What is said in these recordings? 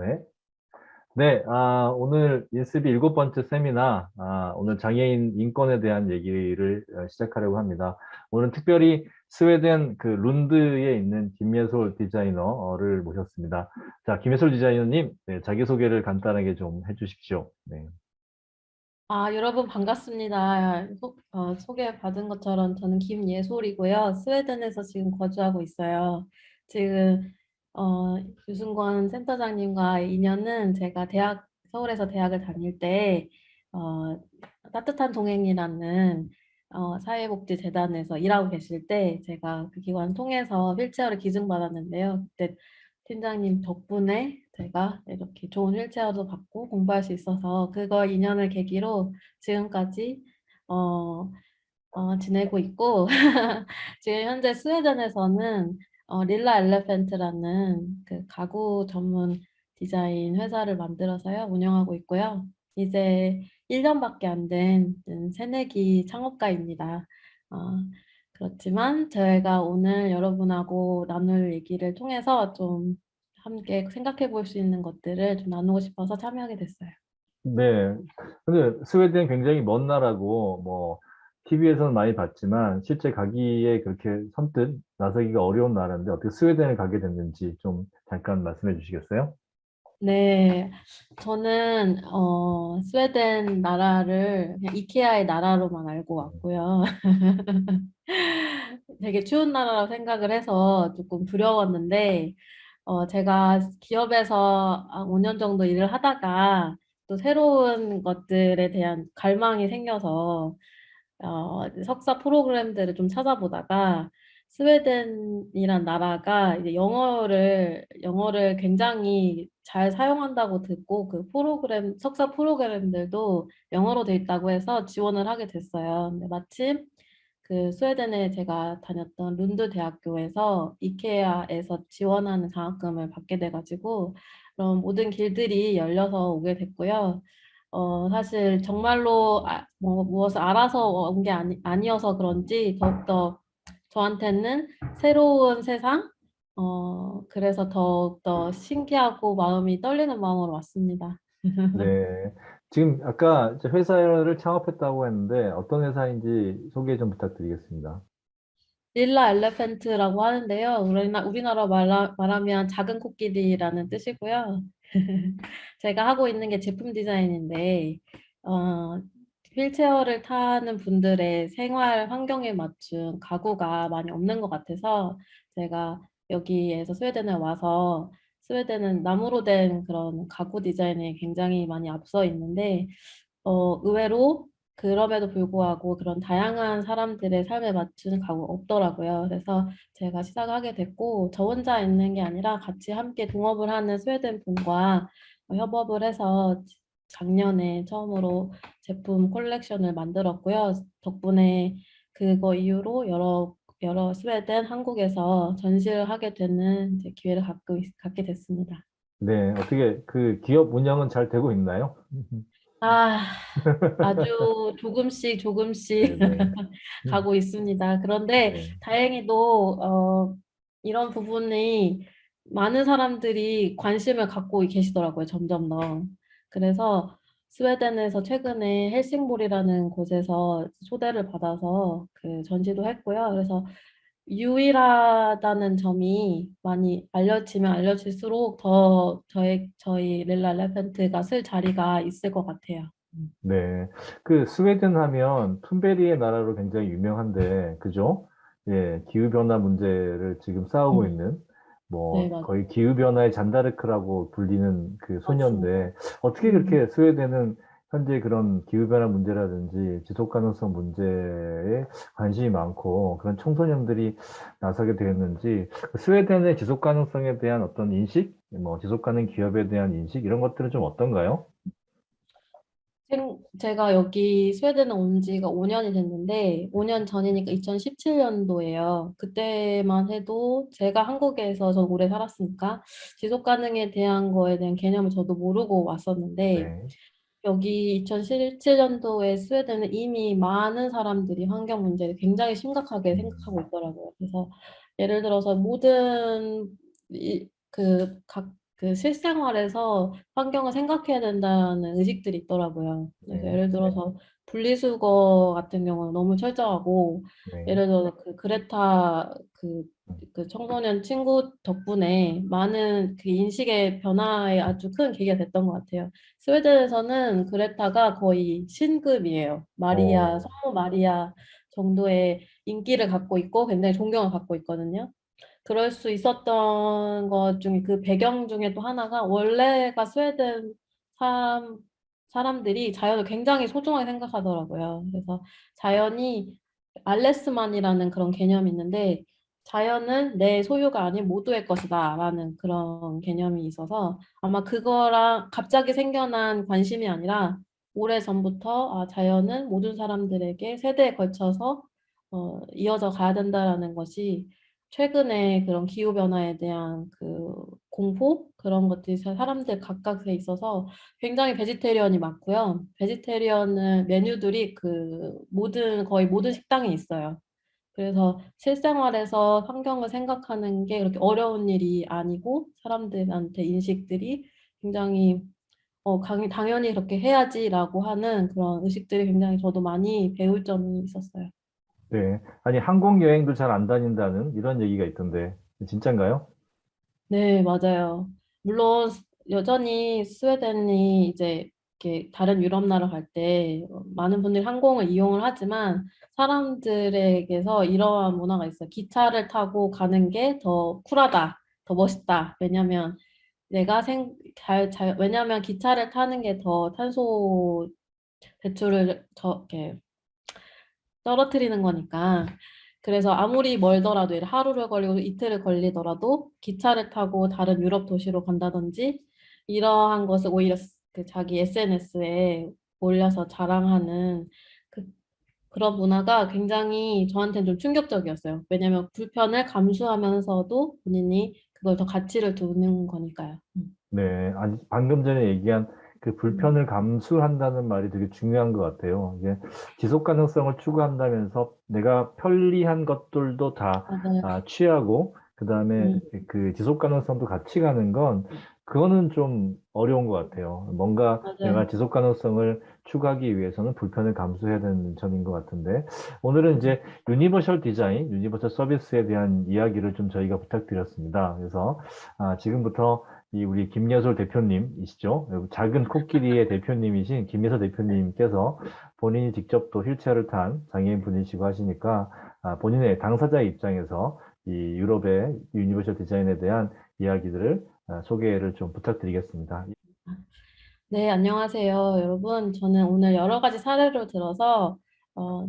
네. 네, 오늘 인스비 일곱 번째 세미나, 오늘 장애인 인권에 대한 얘기를 시작하려고 합니다. 오늘 특별히 스웨덴 그 룬드에 있는 김예솔 디자이너를 모셨습니다. 자, 김예솔 디자이너님, 네, 자기소개를 간단하게 좀 해주십시오. 네. 여러분 반갑습니다. 소개받은 것처럼 저는 김예솔이고요. 스웨덴에서 지금 거주하고 있어요. 지금 유승권 센터장님과 인연은 제가 서울에서 대학을 다닐 때 어, 따뜻한 동행이라는 사회복지재단에서 일하고 계실 때 제가 그 기관 통해서 휠체어를 기증받았는데요. 그때 팀장님 덕분에 제가 이렇게 좋은 휠체어도 받고 공부할 수 있어서 그거 인연을 계기로 지금까지 어, 지내고 있고 지금 현재 스웨덴에서는 릴라 엘레펀트라는 그 가구 전문 디자인 회사를 만들어서요 운영하고 있고요. 이제 1년밖에 안 된 새내기 창업가입니다. 어, 그렇지만 저희가 오늘 여러분하고 나눌 얘기를 통해서 좀 함께 생각해 볼 수 있는 것들을 좀 나누고 싶어서 참여하게 됐어요. 네. 근데 스웨덴 굉장히 먼 나라고, 뭐, TV에서는 많이 봤지만, 실제 가기에 그렇게 선뜻 나서기가 어려운 나라인데, 어떻게 스웨덴을 가게 됐는지 좀 잠깐 말씀해 주시겠어요? 네, 저는 스웨덴 나라를 그냥 이케아의 나라로만 알고 왔고요. 되게 추운 나라라고 생각을 해서 조금 두려웠는데 제가 기업에서 5년 정도 일을 하다가 또 새로운 것들에 대한 갈망이 생겨서 석사 프로그램들을 좀 찾아보다가 스웨덴이란 나라가 이제 영어를 굉장히 잘 사용한다고 듣고 그 석사 프로그램들도 영어로 돼 있다고 해서 지원을 하게 됐어요. 근데 마침 그 스웨덴에 제가 다녔던 룬드 대학교에서 이케아에서 지원하는 장학금을 받게 돼가지고 그런 모든 길들이 열려서 오게 됐고요. 사실 정말로 무엇을 알아서 온 게 아니어서 그런지 더욱더 저한테는 새로운 세상, 그래서 더욱더 신기하고 마음이 떨리는 마음으로 왔습니다. 네. 지금 아까 이제 회사를 창업했다고 했는데 어떤 회사인지 소개 좀 부탁드리겠습니다. 릴라 엘레펀트라고 하는데요. 우리나라 말하면 작은 코끼리라는 뜻이고요. 제가 하고 있는 게 제품 디자인인데, 어, 휠체어를 타는 분들의 생활 환경에 맞춘 가구가 많이 없는 것 같아서 제가 여기에서 스웨덴에 와서 스웨덴은 나무로 된 그런 가구 디자인에 굉장히 많이 앞서 있는데, 의외로 그럼에도 불구하고 그런 다양한 사람들의 삶에 맞추는 가구가 없더라고요. 그래서 제가 시작하게 됐고, 저 혼자 있는 게 아니라 같이 함께 동업을 하는 스웨덴 분과 협업을 해서 작년에 처음으로 제품 콜렉션을 만들었고요. 덕분에 그거 이후로 여러 스웨덴, 한국에서 전시를 하게 되는 이제 기회를 갖게 됐습니다. 네. 어떻게 그 기업 운영은 잘 되고 있나요? 아, 아주 조금씩 네, 조금씩 네. 가고 있습니다. 그런데 네. 다행히도 이런 부분이 많은 사람들이 관심을 갖고 계시더라고요. 점점 더. 그래서 스웨덴에서 최근에 헬싱보리라는 곳에서 초대를 받아서 그 전시도 했고요. 그래서 유일하다는 점이 많이 알려지면 알려질수록 더 저희 렐라 레펜트가 쓸 자리가 있을 것 같아요. 네. 그 스웨덴 하면 툰베리의 나라로 굉장히 유명한데, 그죠? 예, 기후변화 문제를 지금 싸우고 음, 있는, 네, 뭐, 맞, 거의 기후변화의 잔다르크라고 불리는 그 맞습니다. 소녀인데, 어떻게 음, 그렇게 스웨덴은 현재 그런 기후변화 문제라든지 지속 가능성 문제에 관심이 많고, 그런 청소년들이 나서게 되었는지, 그 스웨덴의 지속 가능성에 대한 어떤 인식, 뭐, 지속 가능 기업에 대한 인식, 이런 것들은 좀 어떤가요? 제가 여기 스웨덴에 온 지가 5년이 됐는데, 5년 전이니까 2017년도예요. 그때만 해도 제가 한국에서 전 오래 살았으니까 지속 가능에 대한 거에 대한 개념을 저도 모르고 왔었는데, 네. 여기 2017년도에 스웨덴은 이미 많은 사람들이 환경 문제를 굉장히 심각하게 생각하고 음. 있더라고요. 그래서 예를 들어서 모든 각 그 실생활에서 환경을 생각해야 된다는 의식들이 있더라고요. 그래서 네, 예를 들어서 분리수거 같은 경우는 너무 철저하고, 네, 예를 들어 그 그레타 그 청소년 친구 덕분에 많은 그 인식의 변화에 아주 큰 계기가 됐던 것 같아요. 스웨덴에서는 그레타가 거의 신급이에요. 마리아, 어, 성모 마리아 정도의 인기를 갖고 있고 굉장히 존경을 갖고 있거든요. 그럴 수 있었던 것 중에 그 배경 중에 또 하나가 원래가 스웨덴 사람, 사람들이 자연을 굉장히 소중하게 생각하더라고요. 그래서 자연이 알레스만이라는 그런 개념이 있는데 자연은 내 소유가 아닌 모두의 것이다 라는 그런 개념이 있어서 아마 그거랑 갑자기 생겨난 관심이 아니라 오래전부터 자연은 모든 사람들에게 세대에 걸쳐서 이어져 가야 된다라는 것이 최근에 그런 기후변화에 대한 그 공포? 그런 것들이 사람들 각각에 있어서 굉장히 베지테리언이 많고요. 베지테리언은 메뉴들이 거의 모든 식당에 있어요. 그래서 실생활에서 환경을 생각하는 게 그렇게 어려운 일이 아니고 사람들한테 인식들이 굉장히 당연히 그렇게 해야지라고 하는 그런 의식들이 굉장히 저도 많이 배울 점이 있었어요. 네. 아니, 항공 여행도 잘 안 다닌다는 이런 얘기가 있던데, 진짠가요? 네, 맞아요. 물론 여전히 스웨덴이 이제 이렇게 다른 유럽 나라 갈 때 많은 분들이 항공을 이용을 하지만 사람들에게서 이러한 문화가 있어요. 기차를 타고 가는 게 더 쿨하다, 더 멋있다. 왜냐면 기차를 타는 게 더 탄소 배출을 이렇게 떨어뜨리는 거니까. 그래서 아무리 멀더라도 하루를 걸리고 이틀을 걸리더라도 기차를 타고 다른 유럽 도시로 간다든지 이러한 것을 오히려 그 자기 SNS에 올려서 자랑하는 그, 그런 문화가 굉장히 저한테는 좀 충격적이었어요. 왜냐하면 불편을 감수하면서도 본인이 그걸 더 가치를 두는 거니까요. 네, 아니, 방금 전에 얘기한 그 음, 불편을 감수한다는 말이 되게 중요한 것 같아요. 이게 지속 가능성을 추구한다면서 내가 편리한 것들도 다 맞아요. 취하고, 그 다음에 음, 그 지속 가능성도 같이 가는 건, 그거는 좀 어려운 것 같아요. 뭔가 맞아요. 내가 지속 가능성을 추구하기 위해서는 불편을 감수해야 되는 점인 것 같은데, 오늘은 이제 유니버셜 디자인, 유니버셜 서비스에 대한 이야기를 좀 저희가 부탁드렸습니다. 그래서 지금부터 이 우리 김예솔 대표님이시죠? 작은 코끼리의 대표님이신 김예솔 대표님께서 본인이 직접 또 휠체어를 탄 장애인 분이시고 하시니까 본인의 당사자의 입장에서 이 유럽의 유니버셜 디자인에 대한 이야기들을 소개를 좀 부탁드리겠습니다. 네, 안녕하세요, 여러분. 저는 오늘 여러 가지 사례를 들어서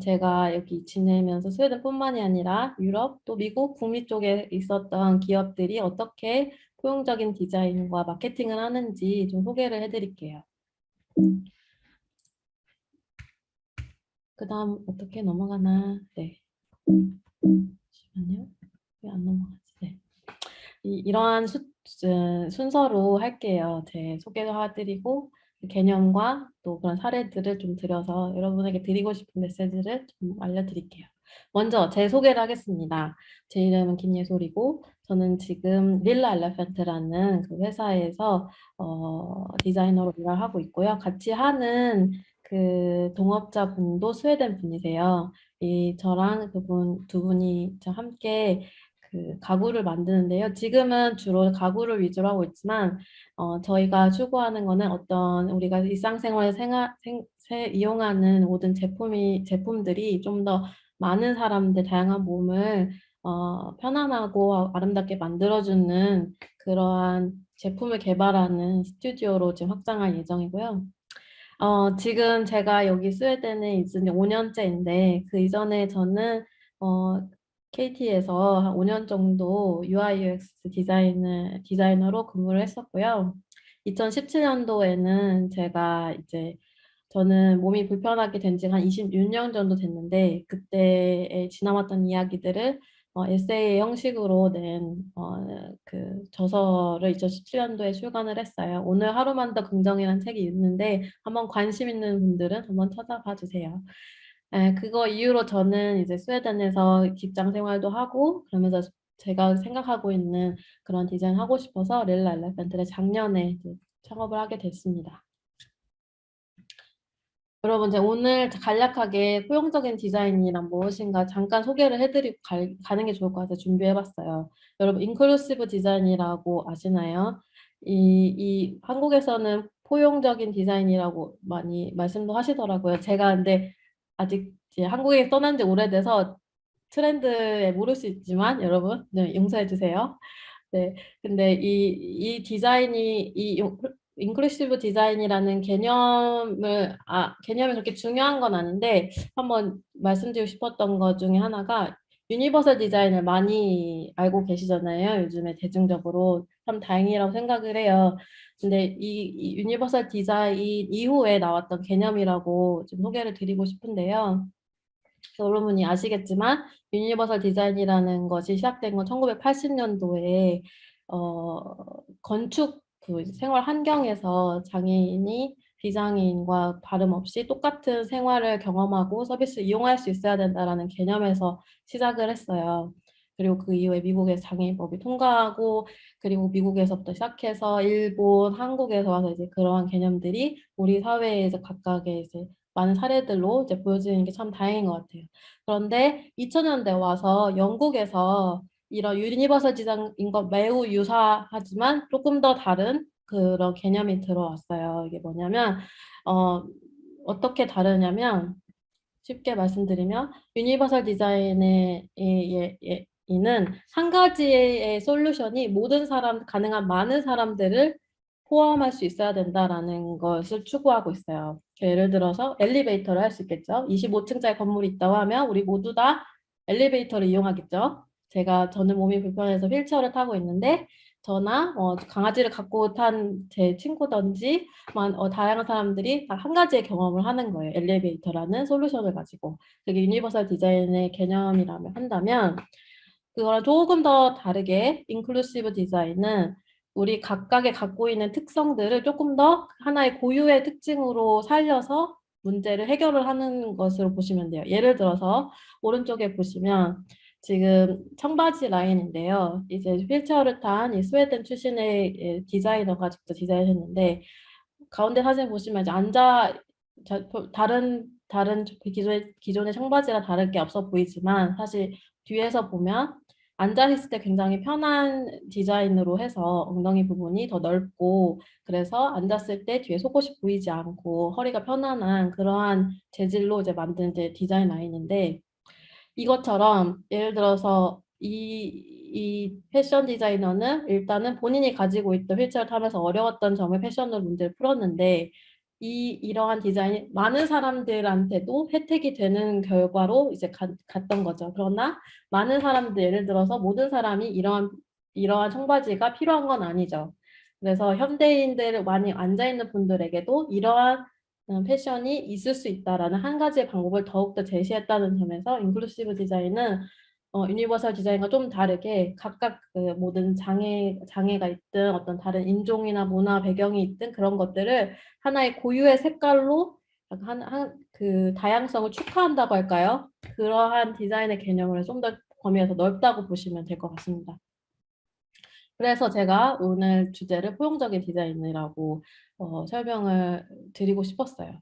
제가 여기 지내면서 스웨덴뿐만이 아니라 유럽 또 미국 북미 쪽에 있었던 기업들이 어떻게 포용적인 디자인과 마케팅을 하는지 좀 소개를 해드릴게요. 그 다음 어떻게 넘어가나? 네, 잠시만요. 왜 안 넘어가지? 네. 이러한 순서로 할게요. 제 소개도 해드리고 개념과 또 그런 사례들을 좀 들여서 여러분에게 드리고 싶은 메시지를 좀 알려드릴게요. 먼저 제 소개를 하겠습니다. 제 이름은 김예솔이고 저는 지금 릴라 엘레펀트라는 그 회사에서 디자이너로 일을 하고 있고요. 같이 하는 그 동업자분도 스웨덴 분이세요. 저랑 그분 두 분이 함께 그 가구를 만드는데요. 지금은 주로 가구를 위주로 하고 있지만 저희가 추구하는 거는 어떤 우리가 일상생활에 이용하는 모든 제품들이 좀 더 많은 사람들 다양한 몸을 편안하고 아름답게 만들어주는 그러한 제품을 개발하는 스튜디오로 지금 확장할 예정이고요. 지금 제가 여기 스웨덴에 있은 지 5년째인데 그 이전에 저는 어, KT에서 한 5년 정도 UI UX 디자이너로 근무를 했었고요. 2017년도에는 저는 몸이 불편하게 된 지가 한 26년 정도 됐는데 그때에 지나왔던 이야기들을 에세이 형식으로 낸 그 저서를 2017년도에 출간을 했어요. 오늘 하루만 더 긍정이라는 책이 있는데 한번 관심 있는 분들은 한번 찾아봐 주세요. 그거 이후로 저는 이제 스웨덴에서 직장 생활도 하고 그러면서 제가 생각하고 있는 그런 디자인 하고 싶어서 렐라 엘레펀트를 작년에 이제 창업을 하게 됐습니다. 여러분, 이제 오늘 간략하게 포용적인 디자인이란 무엇인가 잠깐 소개를 해드리고 가는 게 좋을 것 같아서 준비해봤어요. 여러분, 인클루시브 디자인이라고 아시나요? 이 한국에서는 포용적인 디자인이라고 많이 말씀도 하시더라고요. 제가 근데 아직 이제 한국에 떠난 지 오래돼서 트렌드에 모를 수 있지만 여러분, 네, 용서해 주세요. 네, 근데 이 디자인이 인클루시브 디자인이라는 개념이 그렇게 중요한 건 아닌데 한번 말씀드리고 싶었던 것 중에 하나가 유니버설 디자인을 많이 알고 계시잖아요. 요즘에 대중적으로 참 다행이라고 생각을 해요. 근데 이 유니버설 디자인 이후에 나왔던 개념이라고 좀 소개를 드리고 싶은데요. 여러분이 아시겠지만 유니버설 디자인이라는 것이 시작된 건 1980년도에 건축 그 생활 환경에서 장애인이 비장애인과 다름없이 똑같은 생활을 경험하고 서비스를 이용할 수 있어야 된다라는 개념에서 시작을 했어요. 그리고 그 이후에 미국에서 장애인법이 통과하고 그리고 미국에서부터 시작해서 일본, 한국에서 와서 이제 그러한 개념들이 우리 사회에 이제 각각의 이제 많은 사례들로 이제 보여지는 게 참 다행인 것 같아요. 그런데 2000년대 와서 영국에서 이런 유니버설 디자인인 것 매우 유사하지만 조금 더 다른 그런 개념이 들어왔어요. 이게 뭐냐면 어떻게 다르냐면 쉽게 말씀드리면 유니버설 디자인의 이는 한 가지의 솔루션이 모든 사람, 가능한 많은 사람들을 포함할 수 있어야 된다라는 것을 추구하고 있어요. 예를 들어서 엘리베이터를 할 수 있겠죠. 25층짜리 건물이 있다고 하면 우리 모두 다 엘리베이터를 이용하겠죠. 저는 몸이 불편해서 휠체어를 타고 있는데 저나 강아지를 갖고 탄 제 친구든지 다양한 사람들이 다 한 가지의 경험을 하는 거예요. 엘리베이터라는 솔루션을 가지고. 그게 유니버설 디자인의 개념이라면 한다면 그거랑 조금 더 다르게 인클루시브 디자인은 우리 각각의 갖고 있는 특성들을 조금 더 하나의 고유의 특징으로 살려서 문제를 해결을 하는 것으로 보시면 돼요. 예를 들어서 오른쪽에 보시면 지금 청바지 라인인데요. 이제 휠체어를 탄 이 스웨덴 출신의 디자이너가 직접 디자인했는데 가운데 사진 보시면 이제 다른 기존의 청바지랑 다를 게 없어 보이지만 사실 뒤에서 보면 앉아 있을 때 굉장히 편한 디자인으로 해서 엉덩이 부분이 더 넓고 그래서 앉았을 때 뒤에 속옷이 보이지 않고 허리가 편안한 그러한 재질로 이제 만든 이제 디자인 라인인데 이것처럼 예를 들어서 이 패션 디자이너는 일단은 본인이 가지고 있던 휠체어를 타면서 어려웠던 점을 패션으로 문제를 풀었는데 이러한 디자인이 많은 사람들한테도 혜택이 되는 결과로 이제 갔던 거죠. 그러나 많은 사람들 예를 들어서 모든 사람이 이러한 청바지가 필요한 건 아니죠. 그래서 현대인들 많이 앉아 있는 분들에게도 이러한 패션이 있을 수 있다라는 한 가지의 방법을 더욱더 제시했다는 점에서 인클루시브 디자인은 유니버설 디자인과 좀 다르게 각각 그 모든 장애가 있든 어떤 다른 인종이나 문화 배경이 있든 그런 것들을 하나의 고유의 색깔로 그 다양성을 축하한다고 할까요? 그러한 디자인의 개념을 좀 더 범위가 더 넓다고 보시면 될 것 같습니다. 그래서 제가 오늘 주제를 포용적인 디자인이라고 설명을 드리고 싶었어요.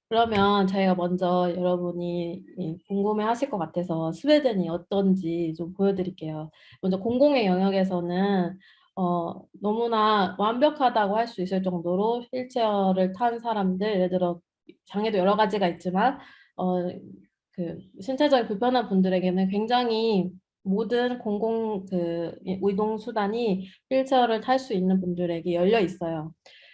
그러면 저희가 먼저 여러분이 궁금해 하실 것 같아서 스웨덴이 어떤지 좀 보여드릴게요. 먼저 공공의 영역에서는 너무나 완벽하다고 할 수 있을 정도로 휠체어를 탄 사람들, 예를 들어 장애도 여러 가지가 있지만 그 신체적인 불편한 분들에게는 굉장히 모든 공공 이동 수단이 휠체어를 탈 수 있는 분들에게 열려 있어요.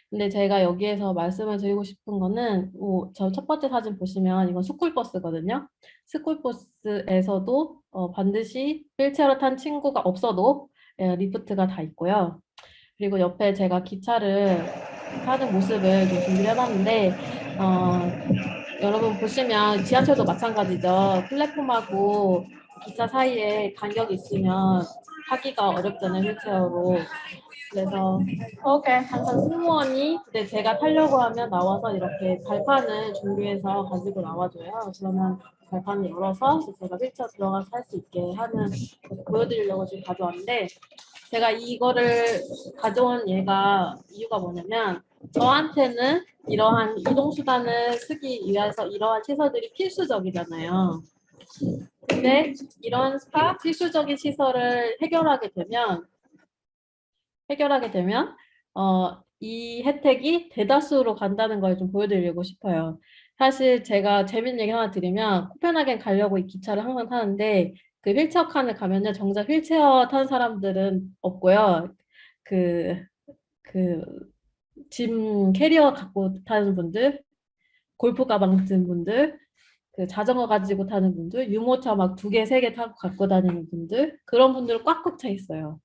근데 제가 여기에서 말씀을 드리고 싶은 거는 저 첫 번째 사진 보시면 이건 스쿨버스거든요. 스쿨버스에서도 반드시 휠체어를 탄 친구가 없어도 리프트가 다 있고요. 그리고 옆에 제가 기차를 타는 모습을 좀 준비를 해봤는데 여러분 보시면 지하철도 마찬가지죠. 플랫폼하고 기차 사이에 간격이 있으면 타기가 어렵잖아요, 휠체어로. 그래서 서울에 항상 승무원이 근데 제가 타려고 하면 나와서 이렇게 발판을 준비해서 가지고 나와줘요. 그러면 발판을 열어서 제가 휠체어 들어가서 할 수 있게 하는 보여드리려고 지금 가져왔는데 제가 이거를 가져온 이유가 뭐냐면 저한테는 이러한 이동수단을 쓰기 위해서 이러한 시설들이 필수적이잖아요. 근데 이런 필수적인 시설을 해결하게 되면 이 혜택이 대다수로 간다는 걸 좀 보여드리고 싶어요. 사실 제가 재밌는 얘기 하나 드리면 코펜하겐 가려고 이 기차를 항상 타는데 그 휠체어 칸을 가면요 정작 휠체어 타는 사람들은 없고요. 그 짐 캐리어 갖고 타는 분들, 골프 가방 든 분들, 그 자전거 가지고 타는 분들, 유모차 막 2개, 3개 타고 갖고 다니는 분들 그런 분들 꽉꽉 차 있어요.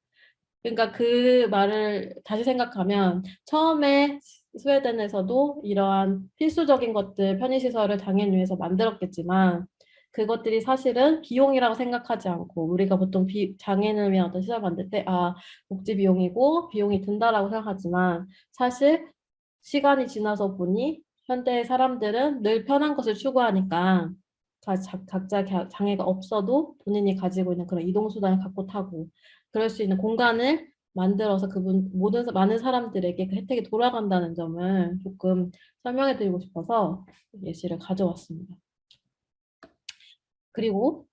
그러니까 그 말을 다시 생각하면 처음에 스웨덴에서도 이러한 필수적인 것들 편의시설을 당연히 위해서 만들었겠지만 그것들이 사실은 비용이라고 생각하지 않고 우리가 보통 장애인을 위한 어떤 시설 만들 때 복지 비용이고 비용이 든다라고 생각하지만 사실 시간이 지나서 보니 현대의 사람들은 늘 편한 것을 추구하니까 각자 장애가 없어도 본인이 가지고 있는 그런 이동수단을 갖고 타고 그럴 수 있는 공간을 만들어서 많은 사람들에게 그 혜택이 돌아간다는 점을 조금 설명해 드리고 싶어서 예시를 가져왔습니다. 그리고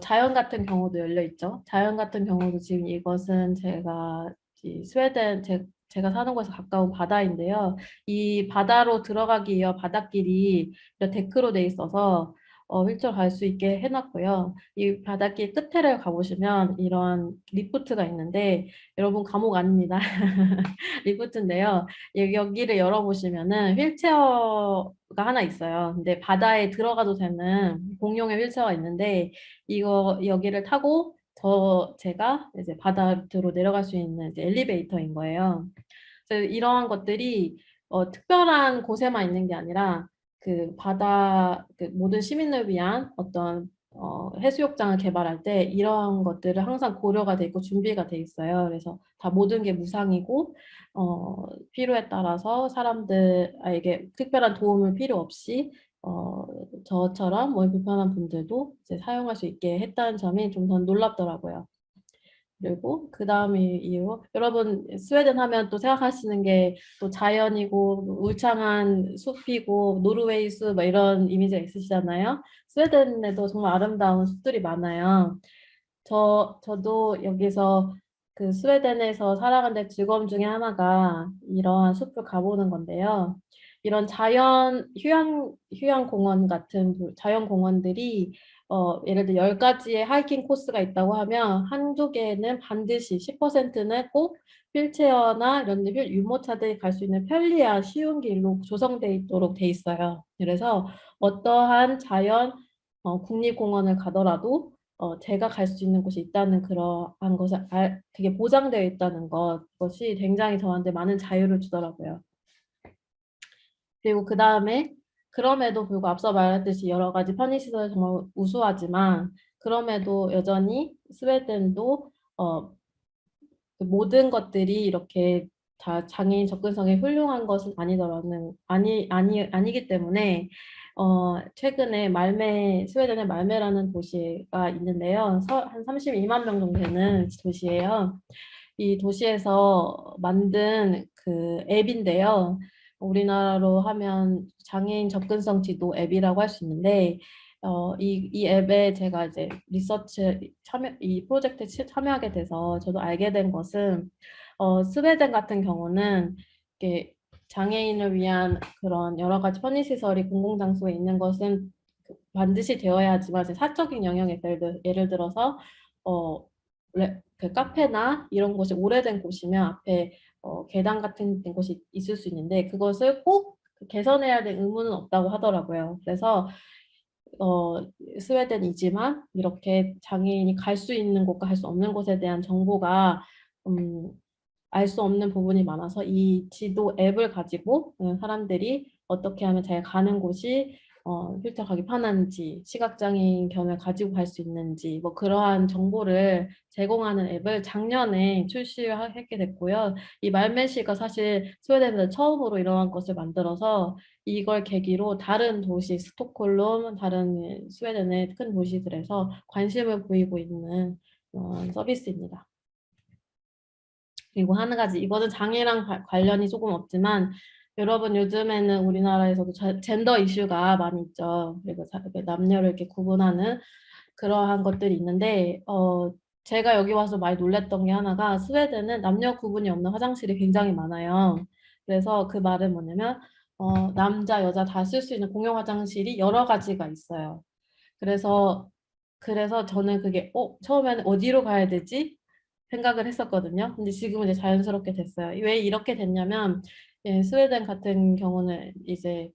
자연 같은 경우도 열려 있죠. 자연 같은 경우도 지금 이것은 제가 스웨덴 제가 사는 곳에 가까운 바다인데요. 이 바다로 들어가기 위한 바닷길이 데크로 돼 있어서 휠체어 갈 수 있게 해놨고요. 이 바닷길 끝에를 가보시면 이런 리프트가 있는데 여러분 감옥 아닙니다. 리프트인데요. 여기를 열어보시면은 휠체어가 하나 있어요. 근데 바다에 들어가도 되는 공용의 휠체어가 있는데 여기를 타고 제가 이제 바다로 내려갈 수 있는 이제 엘리베이터인 거예요. 그래서 이러한 것들이 특별한 곳에만 있는 게 아니라 그 모든 시민을 위한 어떤 해수욕장을 개발할 때 이러한 것들을 항상 고려가 돼 있고 준비가 돼 있어요. 그래서 다 모든 게 무상이고 필요에 따라서 사람들에게 특별한 도움을 필요 없이 저처럼 몸이 불편한 분들도 이제 사용할 수 있게 했다는 점이 좀 더 놀랍더라고요. 그리고 그 다음 이후 여러분 스웨덴 하면 또 생각하시는 게 또 자연이고 울창한 숲이고 노르웨이 숲 막 이런 이미지가 있으시잖아요. 스웨덴에도 정말 아름다운 숲들이 많아요. 저도 여기서 그 스웨덴에서 살아가는 즐거움 중에 하나가 이러한 숲을 가보는 건데요. 이런 휴양 공원 같은 자연 공원들이 예를 들어 10가지의 하이킹 코스가 있다고 하면 한두 개는 반드시 10%는 꼭 휠체어나 이런 유모차들이 갈 수 있는 편리한 쉬운 길로 조성되어 있도록 돼 있어요. 그래서 어떠한 국립공원을 가더라도 제가 갈 수 있는 곳이 있다는 그러한 것을 그게 보장되어 있다는 것이 굉장히 저한테 많은 자유를 주더라고요. 그리고 그 다음에 그럼에도 불구하고 앞서 말했듯이 여러 가지 편의시설이 정말 우수하지만 그럼에도 여전히 스웨덴도 그 모든 것들이 이렇게 다 장애인 접근성이 훌륭한 것은 아니기 때문에 최근에 스웨덴의 말메라는 도시가 있는데요. 한 32만 명 정도 되는 도시예요. 이 도시에서 만든 그 앱인데요. 우리나라로 하면 장애인 접근성 지도 앱이라고 할 수 있는데 이 앱에 제가 이제 이 프로젝트에 참여하게 돼서 저도 알게 된 것은 스웨덴 같은 경우는 이렇게 장애인을 위한 그런 여러 가지 편의시설이 공공장소에 있는 것은 반드시 되어야 하지만 사적인 영역에서 예를 들어서 그 카페나 이런 곳이 오래된 곳이면 앞에 계단 같은 곳이 있을 수 있는데 그것을 꼭 개선해야 될 의무는 없다고 하더라고요. 그래서 스웨덴이지만 이렇게 장애인이 갈 수 있는 곳과 갈 수 없는 곳에 대한 정보가 알 수 없는 부분이 많아서 이 지도 앱을 가지고 사람들이 어떻게 하면 잘 가는 곳이 휠체어 가기 편한지, 시각장애인 견을 가지고 갈 수 있는지, 뭐 그러한 정보를 제공하는 앱을 작년에 출시하게 됐고요. 이 말메시가 사실 스웨덴에서 처음으로 이러한 것을 만들어서 이걸 계기로 다른 도시, 스톡홀름, 다른 스웨덴의 큰 도시들에서 관심을 보이고 있는 서비스입니다. 그리고 한 가지, 이거는 장애랑 관련이 조금 없지만 여러분 요즘에는 우리나라에서도 젠더 이슈가 많이 있죠. 그리고 남녀를 이렇게 구분하는 그러한 것들이 있는데 제가 여기 와서 많이 놀랬던 게 하나가 스웨덴은 남녀 구분이 없는 화장실이 굉장히 많아요. 그래서 그 말은 뭐냐면 남자, 여자 다 쓸 수 있는 공용 화장실이 여러 가지가 있어요. 그래서 저는 그게 처음에는 어디로 가야 되지? 생각을 했었거든요. 근데 지금은 이제 자연스럽게 됐어요. 왜 이렇게 됐냐면 스웨덴 같은 경우는 이제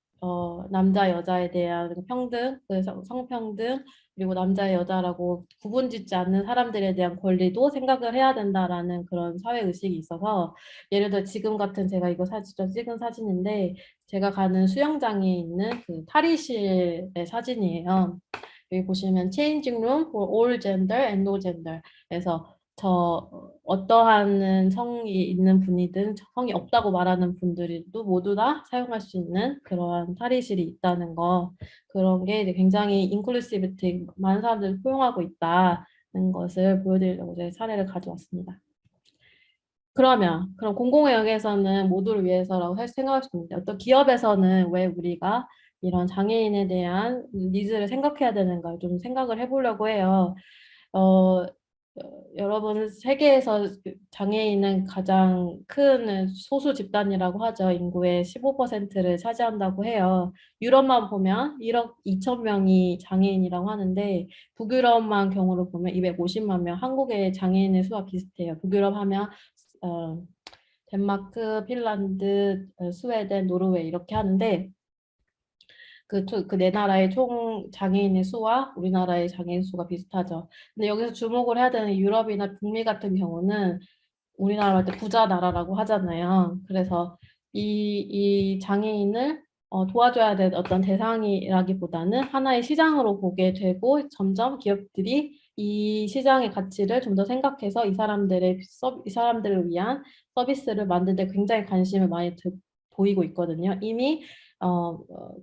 남자 여자에 대한 평등, 그래서 성평등, 그리고 남자 여자라고 구분짓지 않는 사람들에 대한 권리도 생각을 해야 된다라는 그런 사회 의식이 있어서 예를 들어 지금 같은 제가 이거 찍은 사진인데 제가 가는 수영장에 있는 그 탈의실의 사진이에요. 여기 보시면 changing room for all gender and no gender. 그래서 어떠한 성이 있는 분이든 성이 없다고 말하는 분들도 모두 다 사용할 수 있는 그러한 탈의실이 있다는 거, 그런 게 이제 굉장히 인클루시비티, 많은 사람들을 포용하고 있다는 것을 보여드리려고 제 사례를 가져왔습니다. 그럼 공공의학에서는 모두를 위해서라고 생각할 수 있는데 어떤 기업에서는 왜 우리가 이런 장애인에 대한 니즈를 생각해야 되는가 좀 생각을 해보려고 해요. 어, 여러분 세계에서 장애인은 가장 큰 소수 집단이라고 하죠. 인구의 15%를 차지한다고 해요. 유럽만 보면 1억 2천 명이 장애인이라고 하는데 북유럽만 경우로 보면 250만 명, 한국의 장애인의 수와 비슷해요. 북유럽 하면 어, 덴마크, 핀란드, 스웨덴, 노르웨이 이렇게 하는데 그 네 나라의 총 장애인의 수와 우리나라의 장애인 수가 비슷하죠. 근데 여기서 주목을 해야 되는 유럽이나 북미 같은 경우는 우리나라 할 때 부자 나라라고 하잖아요. 그래서 이 장애인을 도와줘야 될 어떤 대상이라기보다는 하나의 시장으로 보게 되고 점점 기업들이 이 시장의 가치를 좀 더 생각해서 이 사람들을 위한 서비스를 만드는 데 굉장히 관심을 많이 보이고 있거든요. 이미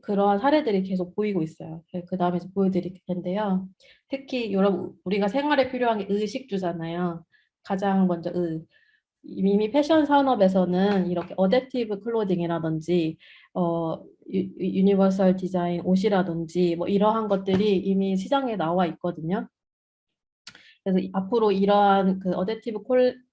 그러한 사례들이 계속 보이고 있어요. 그 다음에 보여드릴 텐데요. 특히 여러분 우리가 생활에 필요한 게 의식주잖아요. 가장 먼저 이미 패션 산업에서는 이렇게 어댑티브 클로딩이라든지 유니버설 디자인 옷이라든지 뭐 이러한 것들이 이미 시장에 나와 있거든요. 그래서 앞으로 이러한 그 어댑티브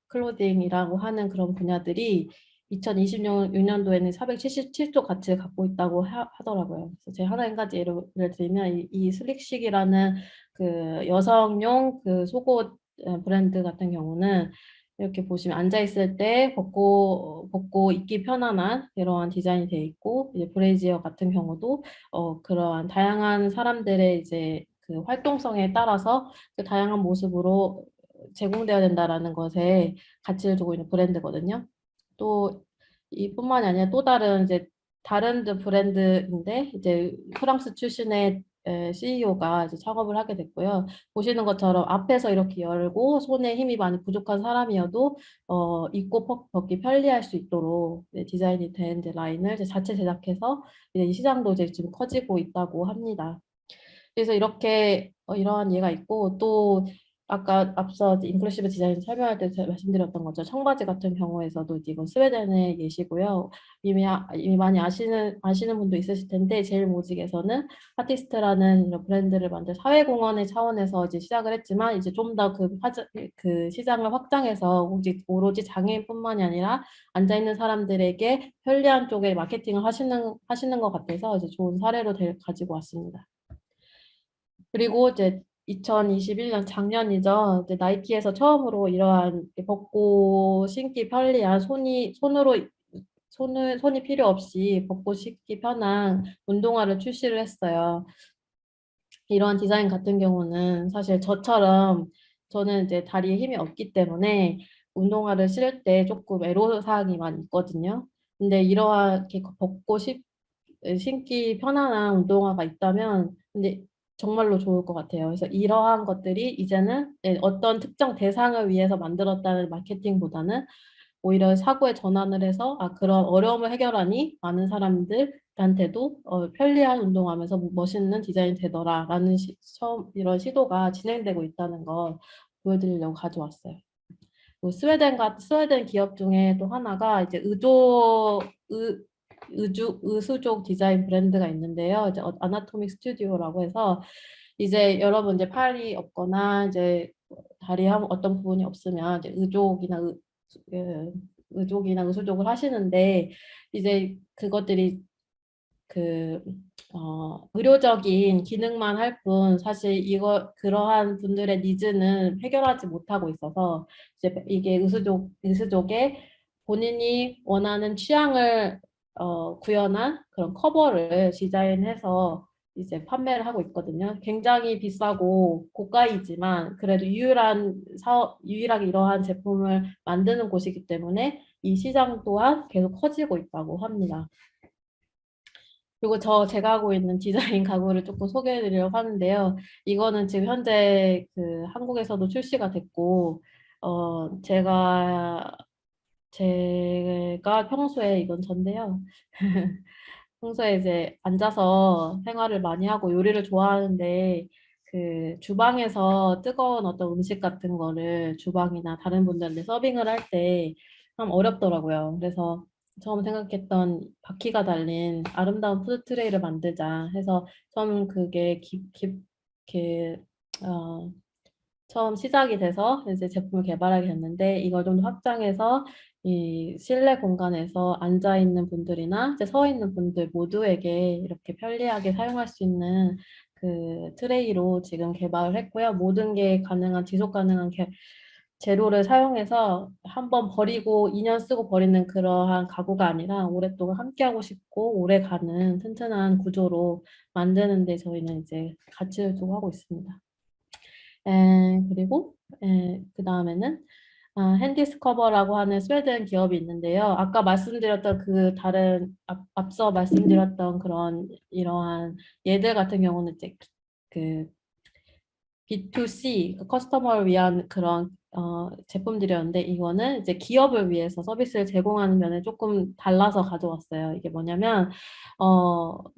클로딩이라고 하는 그런 분야들이 2026년도에는 477조 가치를 갖고 있다고 하더라고요. 그래서 제가 한 가지 예를 들면 이 슬릭식이라는 그 여성용 그 속옷 브랜드 같은 경우는 이렇게 보시면 앉아 있을 때 벗고 입기 편안한 이러한 디자인이 되어 있고 이제 브래지어 같은 경우도 그러한 다양한 사람들의 이제 그 활동성에 따라서 그 다양한 모습으로 제공되어야 된다라는 것에 가치를 두고 있는 브랜드거든요. 또 이뿐만이 아니라 또 다른 브랜드인데 이제 프랑스 출신의 CEO가 이제 창업을 하게 됐고요. 보시는 것처럼 앞에서 이렇게 열고 손에 힘이 많이 부족한 사람이어도 입고 벗기 편리할 수 있도록 디자인이 된 라인을 이제 자체 제작해서 이제 이 시장도 이제 지금 커지고 있다고 합니다. 그래서 이렇게 이러한 예가 있고 또 아까 앞서 인클루시브 디자인 설명할 때 제가 말씀드렸던 것처럼 청바지 같은 경우에서도 이건 스웨덴의 예시고요. 이미 많이 아시는 분도 있으실 텐데 제일 모직에서는 아티스트라는 이런 브랜드를 만들 사회공헌의 차원에서 이제 시작을 했지만 이제 좀 더 그 시장을 확장해서 오로지 장애인뿐만이 아니라 앉아 있는 사람들에게 편리한 쪽에 마케팅을 하시는 것 같아서 이제 좋은 사례로 가지고 왔습니다. 그리고 이제 2021년 작년이죠. 이제 나이키에서 처음으로 이러한 벗고 신기 편리한 손이 필요 없이 벗고 신기 편한 운동화를 출시를 했어요. 이러한 디자인 같은 경우는 사실 저는 이제 다리에 힘이 없기 때문에 운동화를 신을 때 조금 애로사항이 많이 있거든요. 근데 이러하게 벗고 신기 편안한 운동화가 있다면 근데 정말로 좋을 것 같아요. 그래서 이러한 것들이 이제는 어떤 특정 대상을 위해서 만들었다는 마케팅보다는 오히려 사고에 전환을 해서 그런 어려움을 해결하니 많은 사람들한테도 편리한 운동하면서 멋있는 디자인이 되더라라는 처음 이런 시도가 진행되고 있다는 걸 보여드리려고 가져왔어요. 스웨덴 기업 중에 또 하나가 이제 의수족 디자인 브랜드가 있는데요. 이제 아나토믹 스튜디오라고 해서 이제 여러분 이제 팔이 없거나 이제 다리 어떤 부분이 없으면 이제 그, 의족이나 의수족을 하시는데 이제 그것들이 그 의료적인 기능만 할 뿐 사실 그러한 분들의 니즈는 해결하지 못하고 있어서 이제 이게 의수족의 본인이 원하는 취향을 구현한 그런 커버를 디자인해서 이제 판매를 하고 있거든요. 굉장히 비싸고 고가이지만 그래도 유일하게 이러한 제품을 만드는 곳이기 때문에 이 시장 또한 계속 커지고 있다고 합니다. 그리고 제가 하고 있는 디자인 가구를 조금 소개해 드리려고 하는데요. 이거는 지금 현재 그 한국에서도 출시가 됐고, 제가 평소에 이건 전데요. 평소에 이제 앉아서 생활을 많이 하고 요리를 좋아하는데, 그 주방에서 뜨거운 어떤 음식 같은 거를 주방이나 다른 분들한테 서빙을 할 때 참 어렵더라고요. 그래서 처음 생각했던 바퀴가 달린 아름다운 푸드 트레이를 만들자 해서 처음 그게 그, 어, 처음 시작이 돼서 이제 제품을 개발하게 됐는데 이걸 좀 더 확장해서 이 실내 공간에서 앉아 있는 분들이나 이제 서 있는 분들 모두에게 이렇게 편리하게 사용할 수 있는 그 트레이로 지금 개발을 했고요. 모든 게 가능한 지속 가능한 재료를 사용해서 한 번 버리고 2년 쓰고 버리는 그러한 가구가 아니라 오랫동안 함께하고 싶고 오래 가는 튼튼한 구조로 만드는 데 저희는 이제 가치를 두고 하고 있습니다. 그리고 그 다음에는 핸디스커버라고 하는 스웨덴 기업이 있는데요. 아까 말씀드렸던 앞서 말씀드렸던 그런 이러한 얘들 같은 경우는 이제 그 B2C, 그 커스터머를 위한 그런 제품들이었는데 이거는 이제 기업을 위해서 서비스를 제공하는 면에 조금 달라서 가져왔어요. 이게 뭐냐면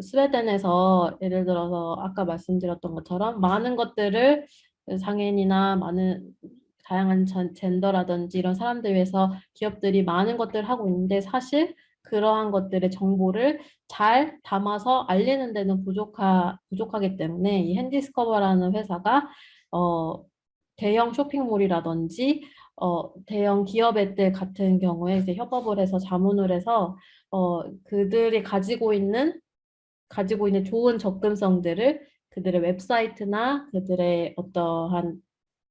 스웨덴에서 예를 들어서 아까 말씀드렸던 것처럼 많은 것들을 장애인이나 많은 다양한 젠더라든지 이런 사람들 위해서 기업들이 많은 것들을 하고 있는데 사실 그러한 것들의 정보를 잘 담아서 알리는 데는 부족하기 때문에 이 핸디스커버라는 회사가 대형 쇼핑몰이라든지 대형 기업들 같은 경우에 이제 협업을 해서 자문을 해서 그들이 가지고 있는 좋은 접근성들을 그들의 웹사이트나 그들의 어떠한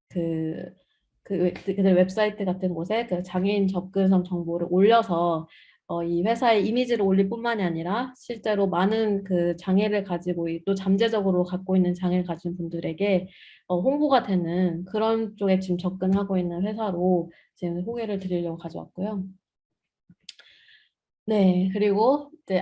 그들 웹사이트 같은 곳에 그 장애인 접근성 정보를 올려서 이 회사의 이미지를 올릴 뿐만이 아니라 실제로 많은 그 장애를 가지고 또 잠재적으로 갖고 있는 장애를 가진 분들에게 홍보가 되는 그런 쪽에 지금 접근하고 있는 회사로 지금 소개를 드리려고 가져왔고요. 네, 그리고 이제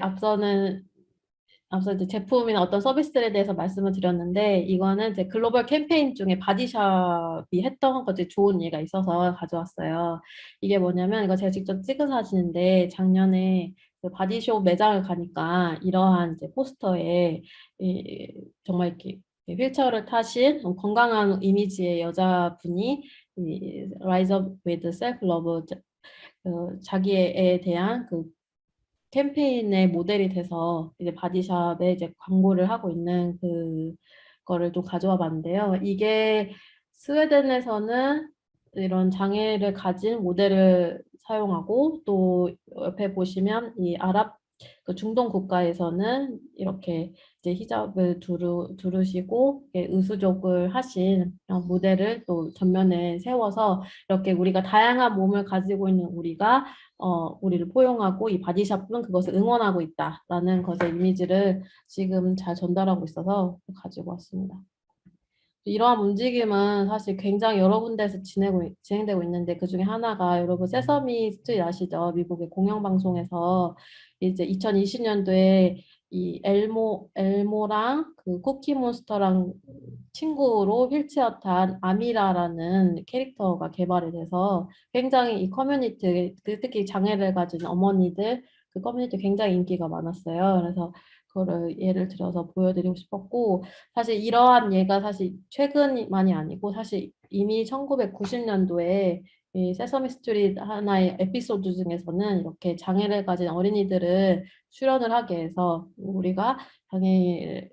앞서 이제 제품이나 어떤 서비스들에 대해서 말씀을 드렸는데 이거는 이제 글로벌 캠페인 중에 바디샵이 했던 것이 좋은 예가 있어서 가져왔어요. 이게 뭐냐면 이거 제가 직접 찍은 사진인데 작년에 그 바디숍 매장을 가니까 이러한 이제 포스터에 정말 이렇게 휠체어를 타신 건강한 이미지의 여자분이 Rise Up with Self Love 자기에 대한 그 캠페인의 모델이 돼서 이제 바디샵에 이제 광고를 하고 있는 그거를 좀 가져와 봤는데요. 이게 스웨덴에서는 이런 장애를 가진 모델을 사용하고 또 옆에 보시면 이 그 중동 국가에서는 이렇게 이제 히잡을 두르시고 의수족을 하신 모델을 또 전면에 세워서 이렇게 우리가 다양한 몸을 가지고 있는 우리를 포용하고 이 바디샵은 그것을 응원하고 있다라는 것의 이미지를 지금 잘 전달하고 있어서 가지고 왔습니다. 이러한 움직임은 사실 굉장히 여러 군데에서 진행되고 있는데 그 중에 하나가 여러분 세서미 스트리트 아시죠? 미국의 공영방송에서 이제 2020년도에 이 엘모랑 그 쿠키몬스터랑 친구로 휠체어 탄 아미라라는 캐릭터가 개발이 돼서 굉장히 이 커뮤니티, 특히 장애를 가진 어머니들 그 커뮤니티 굉장히 인기가 많았어요. 그래서 그거를 예를 들어서 보여드리고 싶었고, 사실 이러한 예가 사실 최근만이 아니고 사실 이미 1990년도에 이 세서미 스트리트 하나의 에피소드 중에서는 이렇게 장애를 가진 어린이들을 출연을 하게 해서 우리가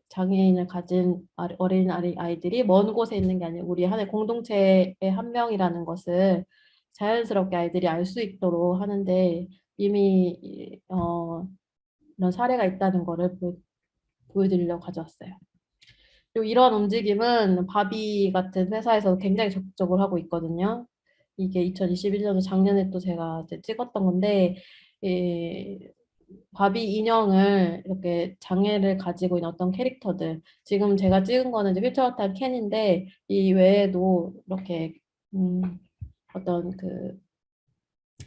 장애인을 가진 어린 아이들이 먼 곳에 있는 게 아니라 우리 하나의 공동체의 한 명이라는 것을 자연스럽게 아이들이 알 수 있도록 하는데 이미 이런 사례가 있다는 거를 보여드리려고 가져왔어요. 그리고 이런 움직임은 바비 같은 회사에서 굉장히 적극적으로 하고 있거든요. 이게 2021년도 작년에 또 제가 이제 찍었던 건데, 이 바비 인형을 이렇게 장애를 가지고 있는 어떤 캐릭터들, 지금 제가 찍은 거는 이제 휠체어탄 캔인데, 이 외에도 이렇게, 어떤 그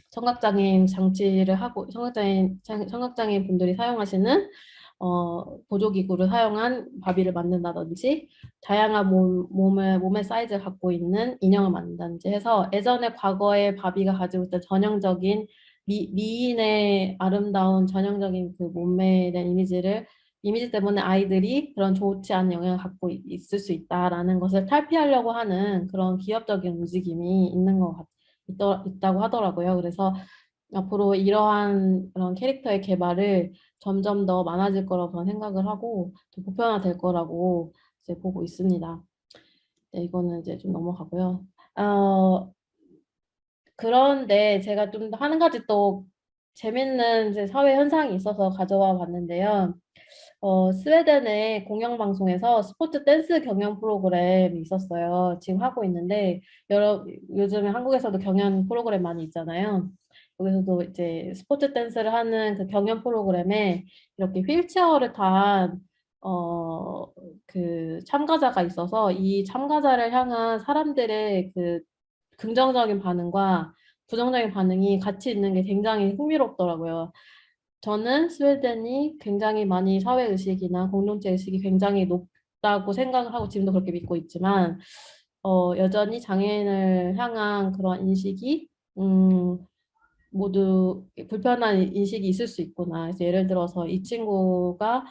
청각장애인 장치를 하고, 청각장애인 분들이 사용하시는 보조기구를 사용한 바비를 만든다든지 다양한 몸의 사이즈를 갖고 있는 인형을 만든다든지 해서 예전에 과거에 바비가 가지고 있던 전형적인 미인의 아름다운 전형적인 그 몸매에 대한 이미지 때문에 아이들이 그런 좋지 않은 영향을 갖고 있을 수 있다라는 것을 탈피하려고 하는 그런 기업적인 움직임이 있는 있다고 하더라고요. 그래서 앞으로 이러한 그런 캐릭터의 개발을 점점 더 많아질 거라고 저는 생각을 하고 더 보편화될 거라고 이제 보고 있습니다. 네, 이거는 이제 좀 넘어가고요. 그런데 제가 좀 한 가지 또 재밌는 이제 사회 현상이 있어서 가져와 봤는데요. 스웨덴의 공영방송에서 스포츠 댄스 경연 프로그램이 있었어요. 지금 하고 있는데, 요즘에 한국에서도 경연 프로그램 많이 있잖아요. 여기서도 이제 스포츠 댄스를 하는 그 경연 프로그램에 이렇게 휠체어를 탄, 그 참가자가 있어서 이 참가자를 향한 사람들의 그 긍정적인 반응과 부정적인 반응이 같이 있는 게 굉장히 흥미롭더라고요. 저는 스웨덴이 굉장히 많이 사회의식이나 공동체의식이 굉장히 높다고 생각을 하고 지금도 그렇게 믿고 있지만 여전히 장애인을 향한 그런 인식이 모두 불편한 인식이 있을 수 있구나. 그래서 예를 들어서 이 친구가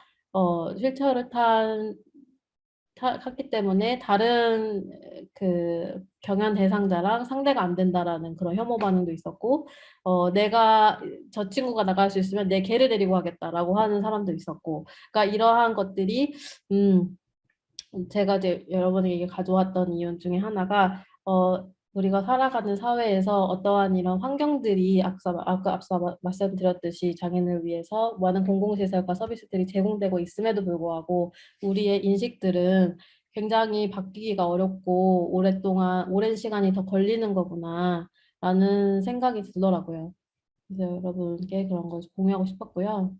휠체어를 탔기 때문에 다른 그 경연 대상자랑 상대가 안 된다라는 그런 혐오 반응도 있었고, 내가 저 친구가 나갈 수 있으면 내 걔를 데리고 가겠다라고 하는 사람도 있었고, 그러니까 이러한 것들이 제가 이제 여러분에게 가져왔던 이유 중에 하나가 우리가 살아가는 사회에서 어떠한 이런 환경들이 앞서 말씀드렸듯이 장애인을 위해서 많은 공공시설과 서비스들이 제공되고 있음에도 불구하고 우리의 인식들은 굉장히 바뀌기가 어렵고 오랜 시간이 더 걸리는 거구나 라는 생각이 들더라고요. 그래서 여러분께 그런 걸 공유하고 싶었고요.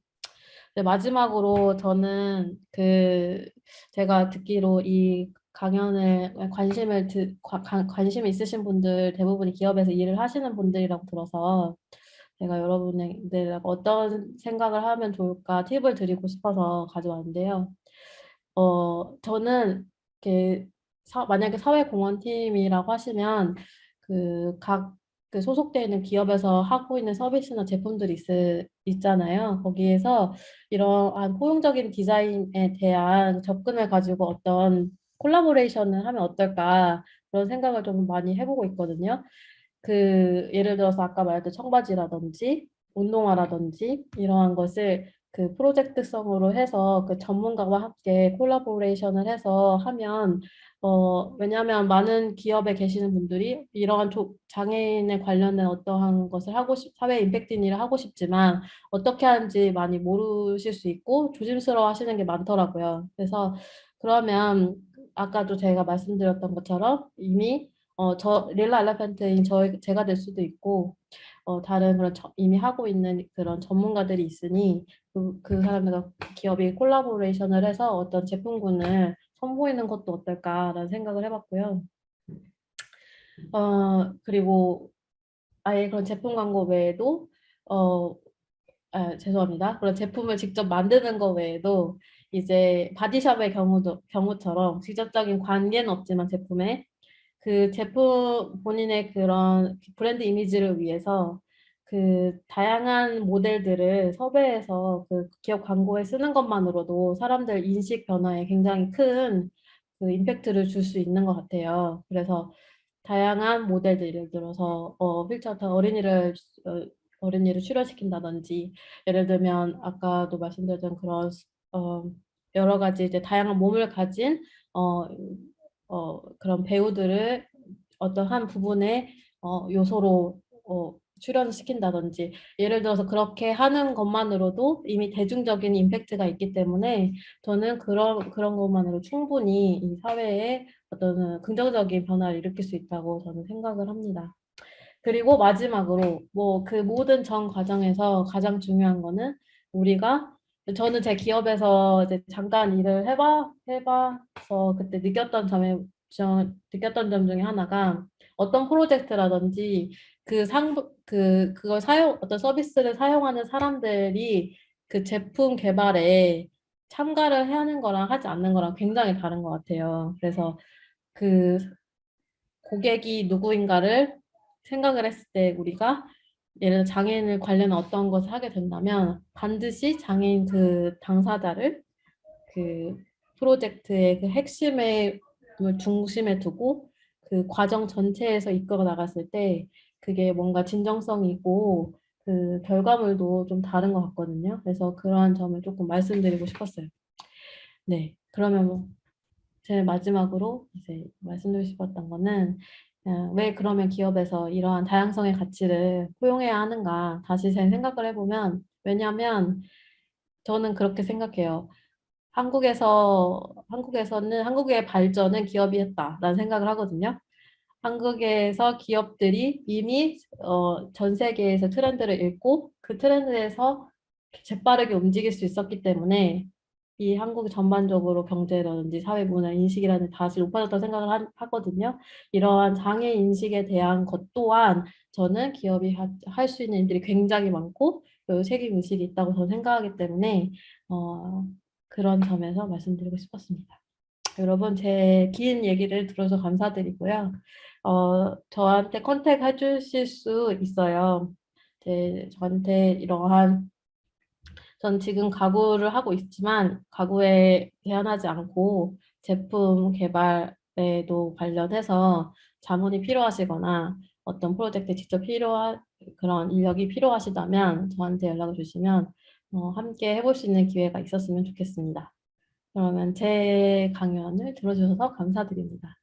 네, 마지막으로 저는 제가 듣기로 이 강연을 관심 있으신 분들 대부분이 기업에서 일을 하시는 분들이라고 들어서 제가 여러분들 어떤 생각을 하면 좋을까 팁을 드리고 싶어서 가져왔는데요. 저는 이렇게 만약에 사회공헌팀이라고 하시면 각 소속되어 있는 기업에서 하고 있는 서비스나 제품들이 있잖아요. 거기에서 이러한 포용적인 디자인에 대한 접근을 가지고 어떤 콜라보레이션을 하면 어떨까 그런 생각을 좀 많이 해보고 있거든요. 예를 들어서 아까 말했던 청바지라든지 운동화라든지 이러한 것을 그 프로젝트성으로 해서 그 전문가와 함께 콜라보레이션을 해서 하면 왜냐하면 많은 기업에 계시는 분들이 이러한 장애인에 관련된 어떠한 것을 사회 임팩트 일을 하고 싶지만 어떻게 하는지 많이 모르실 수 있고 조심스러워 하시는 게 많더라고요. 그래서 그러면 아까도 제가 말씀드렸던 것처럼 이미 릴라 엘레펀트인 제가 될 수도 있고, 다른 그런 이미 하고 있는 그런 전문가들이 있으니, 그 사람들과 기업이 콜라보레이션을 해서 어떤 제품군을 선보이는 것도 어떨까라는 생각을 해봤고요. 그리고 아예 그런 제품 광고 외에도, 죄송합니다. 그런 제품을 직접 만드는 거 외에도 이제 바디샵의 경우처럼 직접적인 관계는 없지만 제품에 그 제품 본인의 그런 브랜드 이미지를 위해서 그 다양한 모델들을 섭외해서 그 기업 광고에 쓰는 것만으로도 사람들 인식 변화에 굉장히 큰 그 임팩트를 줄 수 있는 것 같아요. 그래서 다양한 모델들 예를 들어서 휠체어 어린이를 출연시킨다든지 예를 들면 아까도 말씀드렸던 그런 어, 여러 가지 이제 다양한 몸을 가진 어, 그런 배우들을 어떤 한 부분의 요소로 출연시킨다든지 예를 들어서 그렇게 하는 것만으로도 이미 대중적인 임팩트가 있기 때문에 저는 그런 것만으로 충분히 이 사회에 어떤 긍정적인 변화를 일으킬 수 있다고 저는 생각을 합니다. 그리고 마지막으로 뭐 그 모든 전 과정에서 가장 중요한 거는 우리가 저는 제 기업에서 이제 잠깐 일을 해봐서 그때 느꼈던 점 중에 하나가 어떤 프로젝트라든지 그걸 어떤 서비스를 사용하는 사람들이 그 제품 개발에 참가를 하는 거랑 하지 않는 거랑 굉장히 다른 것 같아요. 그래서 그 고객이 누구인가를 생각을 했을 때 우리가 예를 들어 장애인을 관련한 어떤 것을 하게 된다면 반드시 장애인 그 당사자를 그 프로젝트의 그 핵심의 중심에 두고 그 과정 전체에서 이끌어 나갔을 때 그게 뭔가 진정성이고 그 결과물도 좀 다른 것 같거든요. 그래서 그러한 점을 조금 말씀드리고 싶었어요. 네, 그러면 제 마지막으로 이제 말씀드리고 싶었던 거는 왜 그러면 기업에서 이러한 다양성의 가치를 포용해야 하는가 다시 제 생각을 해보면 왜냐하면 저는 그렇게 생각해요. 한국에서는 한국의 발전은 기업이 했다라는 생각을 하거든요. 한국에서 기업들이 이미 전 세계에서 트렌드를 읽고 그 트렌드에서 재빠르게 움직일 수 있었기 때문에 이 한국이 전반적으로 경제라든지 사회 문화 인식이라는 다시 높아졌다고 생각을 하거든요. 이러한 장애 인식에 대한 것 또한 저는 기업이 할 수 있는 일들이 굉장히 많고 그 책임 의식이 있다고 저는 생각하기 때문에 어, 그런 점에서 말씀드리고 싶었습니다. 여러분 제 긴 얘기를 들어서 감사드리고요. 저한테 컨택 해주실 수 있어요. 저한테 이러한 전 지금 가구를 하고 있지만 가구에 제한하지 않고 제품 개발에도 관련해서 자문이 필요하시거나 어떤 프로젝트에 직접 필요한 그런 인력이 필요하시다면 저한테 연락을 주시면 함께 해볼 수 있는 기회가 있었으면 좋겠습니다. 그러면 제 강연을 들어주셔서 감사드립니다.